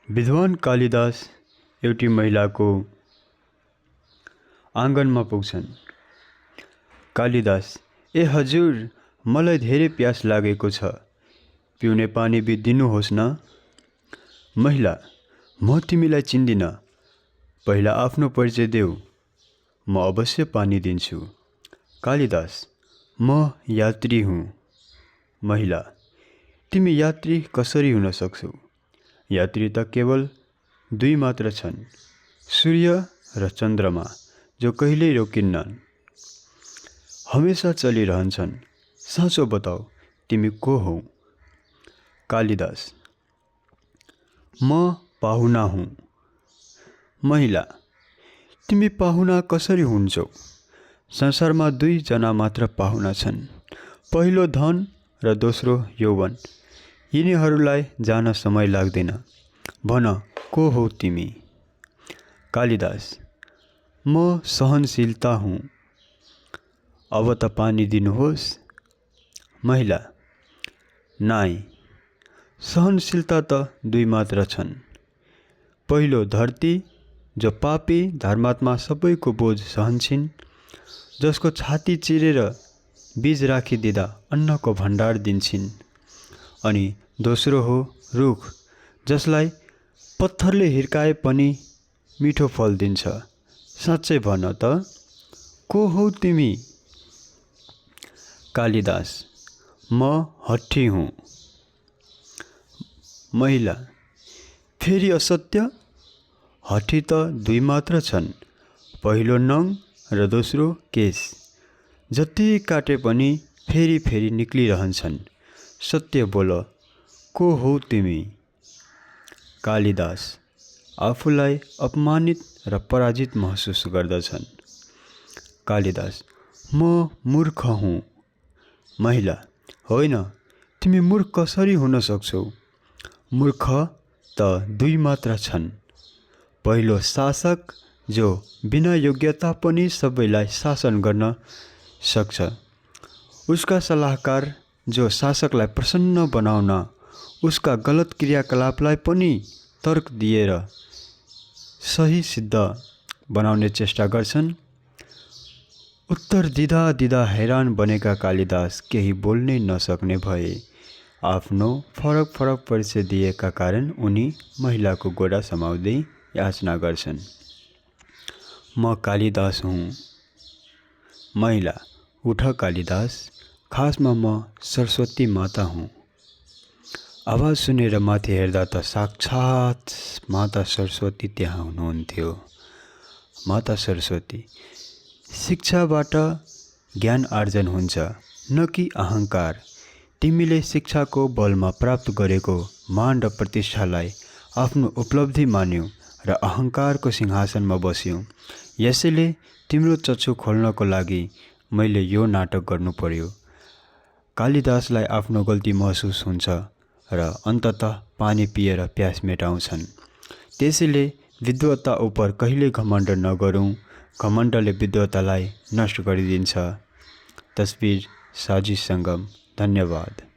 विद्वान कालिदास एउटी महिलाको आँगनमा पुग्छन्। कालिदास, ए हजुर, मलाई धेरै प्यास लागेको छ, पिउने पानी दिनुहोस् न। महिला, म तिमीलाई चिन्दिन, पहिला आफ्नो परिचय देऊ, म अवश्य पानी दिन्छु। कालिदास, म यात्री हुँ। महिला, तिमी यात्री कसरी हुन सक्छौ? यात्री त केवल दुई मात्र छन्, सूर्य र चन्द्रमा, जो कहिल्यै रोकिन्नन्, हमेशा चलिरहन्छन्। साँचो बताऊ, तिमी को हौ? कालिदास, म पाहुना हुँ। महिला, तिमी पाहुना कसरी हुन्छौ? संसारमा दुई जना मात्र पाहुना छन्, पहिलो धन र दोस्रो यौवन। यिनीहरूलाई जान समय लाग्दैन। भन, को हौ तिमी? कालिदास, म सहनशीलता हुँ। अब त पानी दिनुहोस्। महिला, नाइ, सहनशीलता त दुई मात्र छन्, पहिलो धरती, जो पापी धर्मात्मा सबैको बोझ सहन्छन्, जसको छाती चिरेर बीज राखिदिँदा अन्नको भण्डार दिन्छन्, अनि दोस्रो हो रुख, जसलाई पत्थरले हिर्काए पनि मिठो फल दिन्छ। साँच्चै भन त, को हौ तिमी? कालिदास, म हठी हुँ। महिला, फेरि असत्य? हठी त दुई मात्र छन्, पहिलो नङ र दोस्रो केश, जति काटे पनि फेरि फेरि निक्लिरहन्छन्। सत्य बोल, को हौ तिमी? कालिदास आफूलाई अपमानित र पराजित महसुस गर्दछन्। कालिदास, म मूर्ख हुँ। महिला, होइन, तिमी मूर्ख कसरी हुन सक्छौ? मूर्ख त दुई मात्र छन्, पहिलो शासक, जो बिना योग्यता पनि सबैलाई शासन गर्न सक्छ, उसका सल्लाहकार, जो शासकलाई प्रसन्न बनाउन उसका गलत क्रियाकलापलाई पनि तर्क दिएर सही सिद्ध बनाउने चेष्टा गर्छन्। उत्तर दिँदा दिँदा हैरान बनेका कालिदास केही बोल्नै नसक्ने भए। आफ्नो फरक फरक परिचय दिएका कारण उनी महिलाको गोडा समाउँदै याचना गर्छन्। म कालिदास हुँ। महिला, उठ कालिदास, खासमा म सरस्वती माता हुँ। आवाज सुनेर माथि हेर्दा त साक्षात् माता सरस्वती त्यहाँ हुनुहुन्थ्यो। माता सरस्वती, शिक्षाबाट ज्ञान आर्जन हुन्छ, न कि अहङ्कार। तिमीले शिक्षाको बलमा प्राप्त गरेको मान र प्रतिष्ठालाई आफ्नो उपलब्धि मान्यौ र अहङ्कारको सिंहासनमा बस्यौ। यसैले तिम्रो चक्षु खोल्नको लागि मैले यो नाटक गर्नु पर्यो। कालिदासलाई आफ्नो गल्ती महसुस हुन्छ र अन्ततः पानी पिएर प्यास मेटाउँछन्। त्यसैले विद्वता उप कहिले घमण्ड नगरौँ, घमण्डले विद्वतालाई नष्ट गरिदिन्छ। तस्बिर साजिद सङ्गम। धन्यवाद।